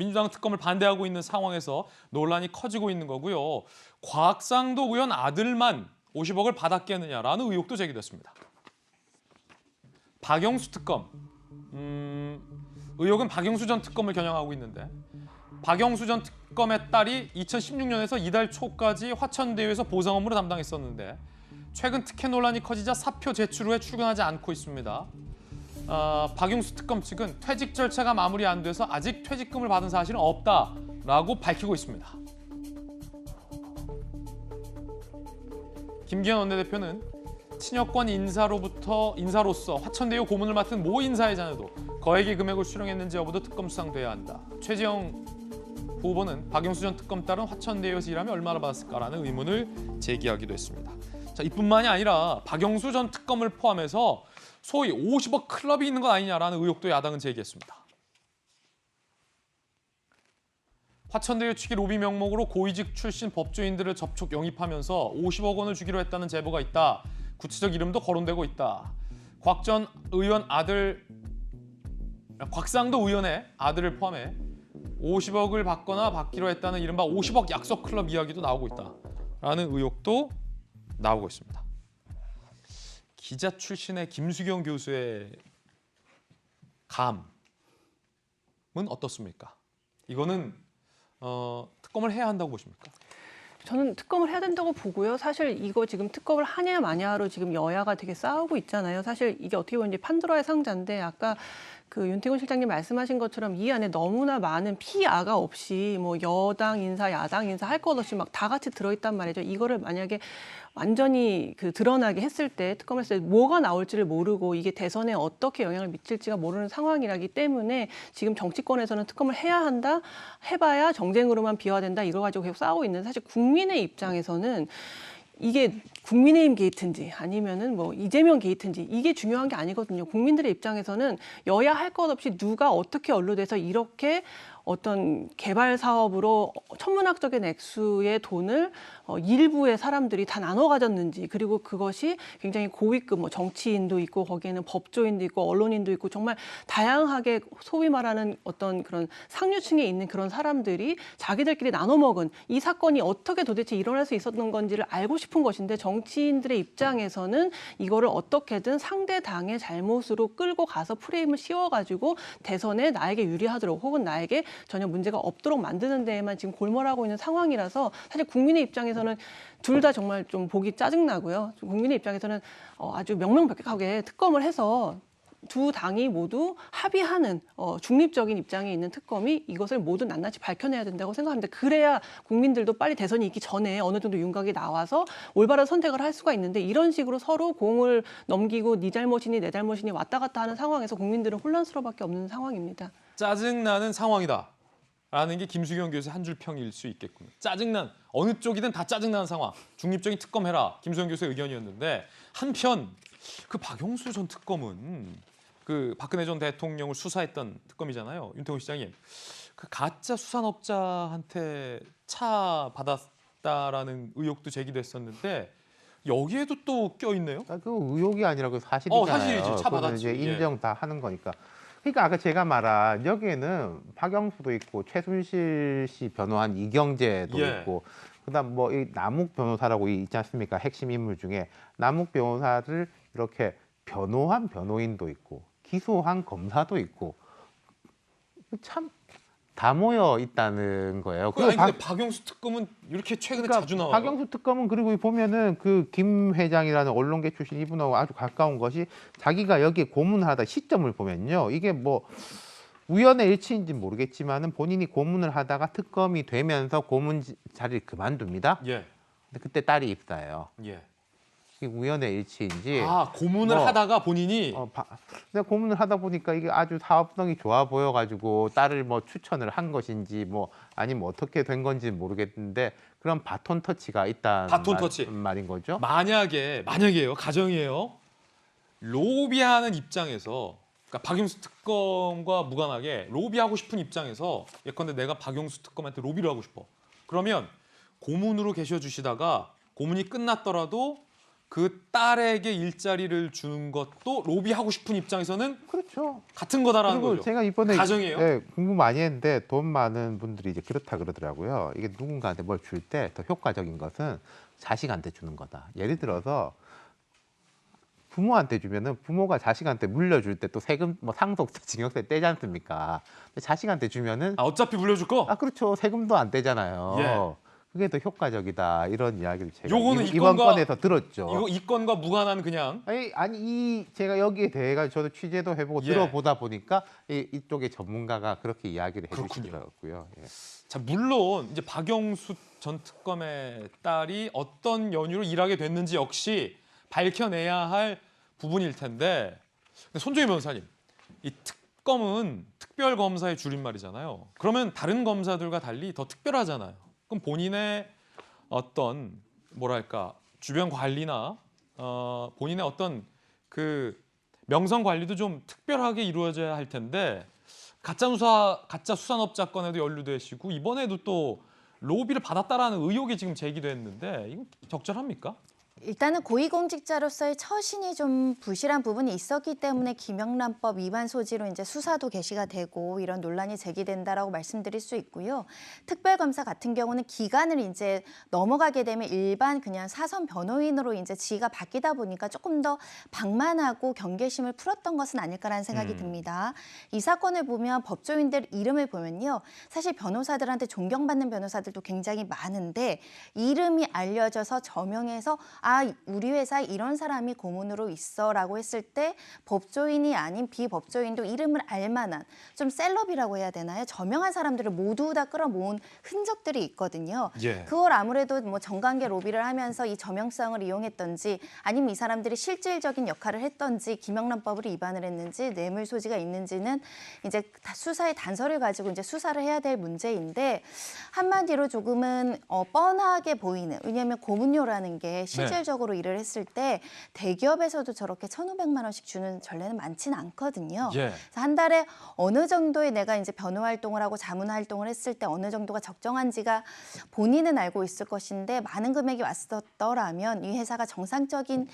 민주당 특검을 반대하고 있는 상황에서 논란이 커지고 있는 거고요. 곽상도 의원 아들만 50억을 받았겠느냐라는 의혹도 제기됐습니다. 박영수 특검. 의혹은 박영수 전 특검을 겨냥하고 있는데 박영수 전 특검의 딸이 2016년에서 이달 초까지 화천대유에서 보상 업무를 담당했었는데 최근 특혜 논란이 커지자 사표 제출 후에 출근하지 않고 있습니다. 박영수 특검 측은 퇴직 절차가 마무리 안 돼서 아직 퇴직금을 받은 사실은 없다라고 밝히고 있습니다. 김기현 원내대표는 친여권 인사로서 화천대유 고문을 맡은 모 인사의 자녀도 거액의 금액을 수령했는지 여부도 특검 수상돼야 한다. 최재형 후보는 박영수 전 특검 딸은 화천대유에서 일하며 얼마나 받았을까라는 의문을 제기하기도 했습니다. 자, 이뿐만이 아니라 박영수 전 특검을 포함해서 소위 50억 클럽이 있는 것 아니냐라는 의혹도 야당은 제기했습니다. 화천대유 측이 로비 명목으로 고위직 출신 법조인들을 접촉 영입하면서 50억 원을 주기로 했다는 제보가 있다. 구체적 이름도 거론되고 있다. 곽상도 의원의 아들을 포함해 50억을 받거나 받기로 했다는 이른바 50억 약속 클럽 이야기도 나오고 있다라는 의혹도 나오고 있습니다. 기자 출신의 김수경 교수의 감은 어떻습니까? 이거는 특검을 해야 한다고 보십니까? 저는 특검을 해야 된다고 보고요. 사실 이거 지금 특검을 하냐 마냐로 지금 여야가 되게 싸우고 있잖아요. 사실 이게 어떻게 보면 이제 판도라의 상자인데 아까 그 윤태곤 실장님 말씀하신 것처럼 이 안에 너무나 많은 피아가 없이 뭐 여당 인사, 야당 인사 할 것 없이 막 다 같이 들어있단 말이죠. 이거를 만약에 완전히 드러나게 했을 때 특검했을 때 뭐가 나올지를 모르고 이게 대선에 어떻게 영향을 미칠지가 모르는 상황이라기 때문에 지금 정치권에서는 특검을 해야 한다, 해봐야 정쟁으로만 비화된다 이걸 가지고 계속 싸우고 있는 사실 국민의 입장에서는 이게 국민의힘 게이트인지 아니면은 뭐 이재명 게이트인지 이게 중요한 게 아니거든요. 국민들의 입장에서는 여야 할 것 없이 누가 어떻게 언론에서 이렇게 어떤 개발 사업으로 천문학적인 액수의 돈을 일부의 사람들이 다 나눠 가졌는지 그리고 그것이 굉장히 고위급 뭐 정치인도 있고 거기에는 법조인도 있고 언론인도 있고 정말 다양하게 소위 말하는 어떤 그런 상류층에 있는 그런 사람들이 자기들끼리 나눠 먹은 이 사건이 어떻게 도대체 일어날 수 있었던 건지를 알고 싶은 것인데 정치인들의 입장에서는 이거를 어떻게든 상대 당의 잘못으로 끌고 가서 프레임을 씌워가지고 대선에 나에게 유리하도록 혹은 나에게 전혀 문제가 없도록 만드는 데에만 지금 골몰하고 있는 상황이라서 사실 국민의 입장에서는 둘 다 정말 좀 보기 짜증나고요. 국민의 입장에서는 아주 명명백백하게 특검을 해서 두 당이 모두 합의하는 중립적인 입장에 있는 특검이 이것을 모두 낱낱이 밝혀내야 된다고 생각합니다. 그래야 국민들도 빨리 대선이 있기 전에 어느 정도 윤곽이 나와서 올바른 선택을 할 수가 있는데 이런 식으로 서로 공을 넘기고 네 잘못이니 내 잘못이니 왔다 갔다 하는 상황에서 국민들은 혼란스러울 밖에 없는 상황입니다. 짜증나는 상황이다. 라는 게 김수경 교수의 한 줄 평일 수 있겠군요. 짜증난, 어느 쪽이든 다 짜증나는 상황. 중립적인 특검해라. 김수경 교수의 의견이었는데 한편 그 박영수 전 특검은 그 박근혜 전 대통령을 수사했던 특검이잖아요. 윤태곤 시장님. 그 가짜 수산업자한테 차 받았다라는 의혹도 제기됐었는데 여기에도 또 껴있네요. 그 의혹이 아니라 그 사실이잖아요. 사실이죠. 차 그거는 받았지. 이제 인정 다 하는 거니까. 그러니까 아까 제가 말한 여기에는 박영수도 있고 최순실 씨 변호한 이경재도 있고 그다음 뭐 이 남욱 변호사라고 있지 않습니까? 핵심 인물 중에 남욱 변호사를 이렇게 변호한 변호인도 있고 기소한 검사도 있고 참 다 모여 있다는 거예요. 아니, 근데 박영수 특검은 이렇게 최근에 그러니까 자주 나와요. 박영수 특검은 그리고 보면은 그 김 회장이라는 언론계 출신 이분하고 아주 가까운 것이 자기가 여기에 고문하다 시점을 보면요. 이게 뭐 우연의 일치인지 모르겠지만은 본인이 고문을 하다가 특검이 되면서 고문 자리를 그만둡니다. 예. 근데 그때 딸이 입사해요. 예. 이게 우연의 일치인지. 고문을 하다가 본인이 내가 고문을 하다 보니까 이게 아주 사업성이 좋아 보여가지고 딸을 뭐 추천을 한 것인지 뭐 아니면 어떻게 된 건지 모르겠는데 그런 바톤 터치가 있다는 말인 거죠. 만약에요, 가정이에요. 로비하는 입장에서, 그러니까 박영수 특검과 무관하게 로비하고 싶은 입장에서 예컨대 내가 박영수 특검한테 로비를 하고 싶어. 그러면 고문으로 계셔주시다가 고문이 끝났더라도 그 딸에게 일자리를 주는 것도 로비하고 싶은 입장에서는 그렇죠. 같은 거다라는 그리고 거죠. 제가 이번에 가정이에요? 공부 많이 했는데 돈 많은 분들이 이제 그렇다 그러더라고요. 이게 누군가한테 뭘 줄 때 더 효과적인 것은 자식한테 주는 거다. 예를 들어서 부모한테 주면은 부모가 자식한테 물려줄 때 또 세금 뭐 상속세 징역세 떼지 않습니까? 근데 자식한테 주면은 어차피 물려줄 거? 그렇죠. 세금도 안 떼잖아요. 예. 그게 더 효과적이다. 이런 이야기를 제가 요거는 이번 이건과- 건에서 들었죠. 이 건과 무관한 그냥 아니 제가 여기에 대해 가지고 저도 취재도 해보고 예. 들어보다 보니까 이쪽의 전문가가 그렇게 이야기를 그렇군요. 해주시더라고요. 예. 자 물론 이제 박영수 전 특검의 딸이 어떤 연유로 일하게 됐는지 역시 밝혀내야 할 부분일 텐데 근데 손정희 변호사님 이 특검은 특별검사의 줄임말이잖아요. 그러면 다른 검사들과 달리 더 특별하잖아요. 그럼 본인의 어떤 뭐랄까 주변 관리나 본인의 어떤 그 명성 관리도 좀 특별하게 이루어져야 할 텐데 가짜 수산업자 건에도 연루되시고 이번에도 또 로비를 받았다라는 의혹이 지금 제기됐는데 이거 적절합니까? 일단은 고위공직자로서의 처신이 좀 부실한 부분이 있었기 때문에 김영란법 위반 소지로 이제 수사도 개시가 되고 이런 논란이 제기된다라고 말씀드릴 수 있고요. 특별검사 같은 경우는 기간을 이제 넘어가게 되면 일반 그냥 사선 변호인으로 이제 지위가 바뀌다 보니까 조금 더 방만하고 경계심을 풀었던 것은 아닐까라는 생각이 듭니다. 이 사건을 보면 법조인들 이름을 보면요. 사실 변호사들한테 존경받는 변호사들도 굉장히 많은데 이름이 알려져서 저명해서 우리 회사에 이런 사람이 고문으로 있어라고 했을 때 법조인이 아닌 비법조인도 이름을 알만한 좀 셀럽이라고 해야 되나요? 저명한 사람들을 모두 다 끌어모은 흔적들이 있거든요. 예. 그걸 아무래도 뭐 정관계 로비를 하면서 이 저명성을 이용했던지 아니면 이 사람들이 실질적인 역할을 했던지 김영란법을 위반을 했는지 뇌물 소지가 있는지는 이제 수사의 단서를 가지고 이제 수사를 해야 될 문제인데 한마디로 조금은 뻔하게 보이는 왜냐하면 고문료라는 게 실질적으로 일을 했을 때 대기업에서도 저렇게 1,500만 원씩 주는 전례는 많지는 않거든요. 예. 그래서 한 달에 어느 정도의 내가 이제 변호 활동을 하고 자문 활동을 했을 때 어느 정도가 적정한지가 본인은 알고 있을 것인데 많은 금액이 왔었더라면 이 회사가 정상적인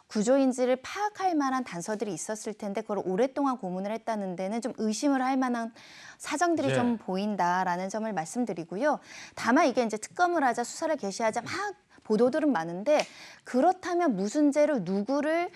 구조인지를 파악할 만한 단서들이 있었을 텐데 그걸 오랫동안 고문을 했다는 데는 좀 의심을 할 만한 사정들이 예. 좀 보인다라는 점을 말씀드리고요. 다만 이게 이제 특검을 하자 수사를 개시하자 막 보도들은 많은데 그렇다면 무슨 죄로 누구를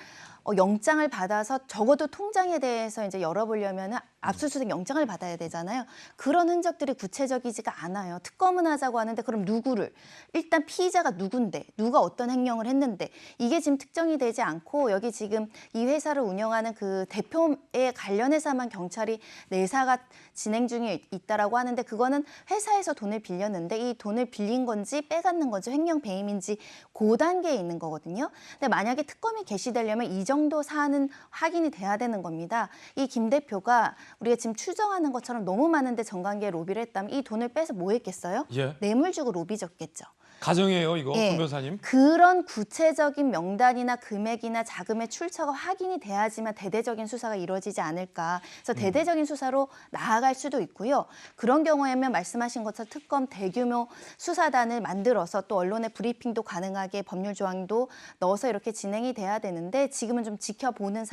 영장을 받아서 적어도 통장에 대해서 이제 열어보려면 압수수색 영장을 받아야 되잖아요. 그런 흔적들이 구체적이지가 않아요. 특검은 하자고 하는데 그럼 누구를 일단 피의자가 누군데 누가 어떤 행령을 했는데 이게 지금 특정이 되지 않고 여기 지금 이 회사를 운영하는 그 대표에 관련해서만 경찰이 내사가 진행 중에 있다라고 하는데 그거는 회사에서 돈을 빌렸는데 이 돈을 빌린 건지 빼갔는 건지 횡령 배임인지 그 단계에 있는 거거든요. 근데 만약에 특검이 개시되려면 이 정도 사안은 확인이 돼야 되는 겁니다. 이 김 대표가 우리가 지금 추정하는 것처럼 너무 많은데 정관계에 로비를 했다면 이 돈을 빼서 뭐 했겠어요? 예. 뇌물 주고 로비 줬겠죠. 가정이에요 이거 예. 손 변호사님. 그런 구체적인 명단이나 금액이나 자금의 출처가 확인이 돼야지만 대대적인 수사가 이루어지지 않을까. 그래서 대대적인 수사로 나아갈 수도 있고요. 그런 경우에는 말씀하신 것처럼 특검 대규모 수사단을 만들어서 또 언론의 브리핑도 가능하게 법률 조항도 넣어서 이렇게 진행이 돼야 되는데 지금은 좀 지켜보는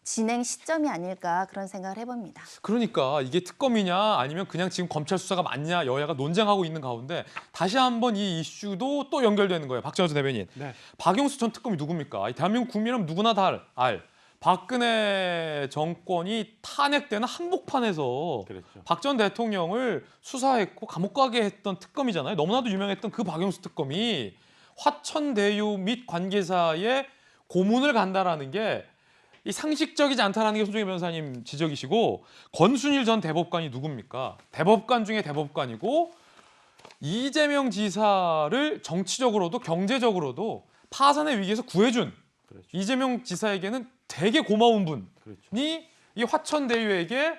진행 시점이 아닐까 그런 생각을 해봅니다. 그러니까 이게 특검이냐 아니면 그냥 지금 검찰 수사가 맞냐 여야가 논쟁하고 있는 가운데 다시 한번 이 이슈도 또 연결되는 거예요. 박정수 대변인. 네. 박영수 전 특검이 누굽니까? 이 대한민국 국민은 누구나 다 박근혜 정권이 탄핵되는 한복판에서 그렇죠. 박 전 대통령을 수사했고 감옥 가게 했던 특검이잖아요. 너무나도 유명했던 그 박영수 특검이 화천대유 및 관계사의 고문을 간다라는 게 이 상식적이지 않다라는 게 손정희 변호사님 지적이시고 권순일 전 대법관이 누굽니까? 대법관 중에 대법관이고 이재명 지사를 정치적으로도 경제적으로도 파산의 위기에서 구해준 그렇죠. 이재명 지사에게는 되게 고마운 분이 그렇죠. 이 화천대유에게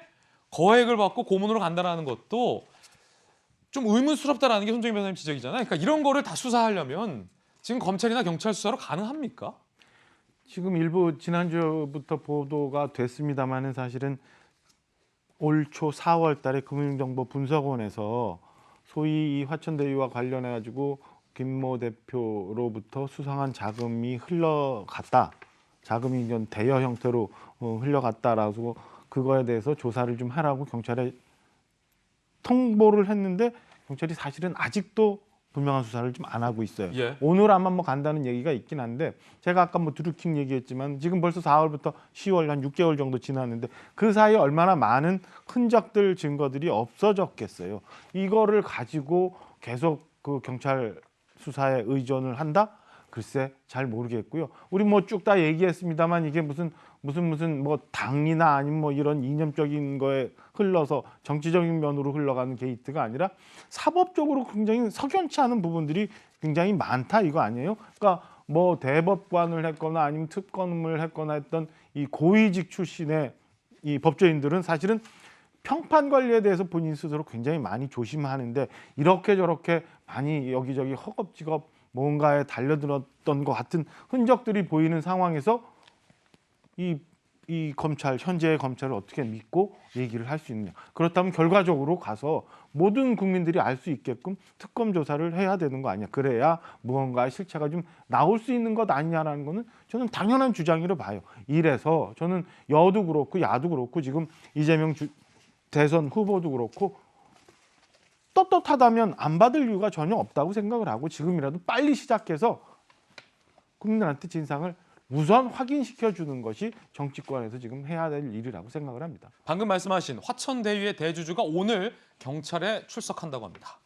거액을 받고 고문으로 간다라는 것도 좀 의문스럽다라는 게 손정희 변호사님 지적이잖아요. 그러니까 이런 거를 다 수사하려면 지금 검찰이나 경찰 수사로 가능합니까? 지금 일부 지난주부터 보도가 됐습니다마는 사실은 올 초 4월 달에 금융정보 분석원에서 소위 이 화천대유와 관련해 가지고 김모 대표로부터 수상한 자금이 흘러갔다. 자금이 이건 대여 형태로 흘러갔다라고 그거에 대해서 조사를 좀 하라고 경찰에 통보를 했는데 경찰이 사실은 아직도 분명한 수사를 좀 안 하고 있어요. 예. 오늘 아마 뭐 간다는 얘기가 있긴 한데 제가 아까 뭐 드루킹 얘기했지만 지금 벌써 4월부터 10월 한 6개월 정도 지났는데 그 사이에 얼마나 많은 흔적들 증거들이 없어졌겠어요. 이거를 가지고 계속 그 경찰 수사에 의존을 한다? 글쎄 잘 모르겠고요. 우리 뭐 쭉 다 얘기했습니다만 이게 무슨 뭐 당이나 아니면 뭐 이런 이념적인 거에 흘러서 정치적인 면으로 흘러가는 게이트가 아니라 사법적으로 굉장히 석연치 않은 부분들이 굉장히 많다 이거 아니에요? 그러니까 뭐 대법관을 했거나 아니면 특검을 했거나 했던 이 고위직 출신의 이 법조인들은 사실은 평판 관리에 대해서 본인 스스로 굉장히 많이 조심하는데 이렇게 저렇게 많이 여기저기 허겁지겁 뭔가에 달려들었던 것 같은 흔적들이 보이는 상황에서 이 검찰 현재의 검찰을 어떻게 믿고 얘기를 할 수 있느냐. 그렇다면 결과적으로 가서 모든 국민들이 알 수 있게끔 특검 조사를 해야 되는 거 아니냐. 그래야 무언가의 실체가 좀 나올 수 있는 것 아니냐라는 거는 저는 당연한 주장이라고 봐요. 이래서 저는 여도 그렇고 야도 그렇고 지금 이재명 대선 후보도 그렇고 떳떳하다면 안 받을 이유가 전혀 없다고 생각을 하고 지금이라도 빨리 시작해서 국민들한테 진상을 우선 확인시켜 주는 것이 정치권에서 지금 해야 될 일이라고 생각을 합니다. 방금 말씀하신 화천대유의 대주주가 오늘 경찰에 출석한다고 합니다.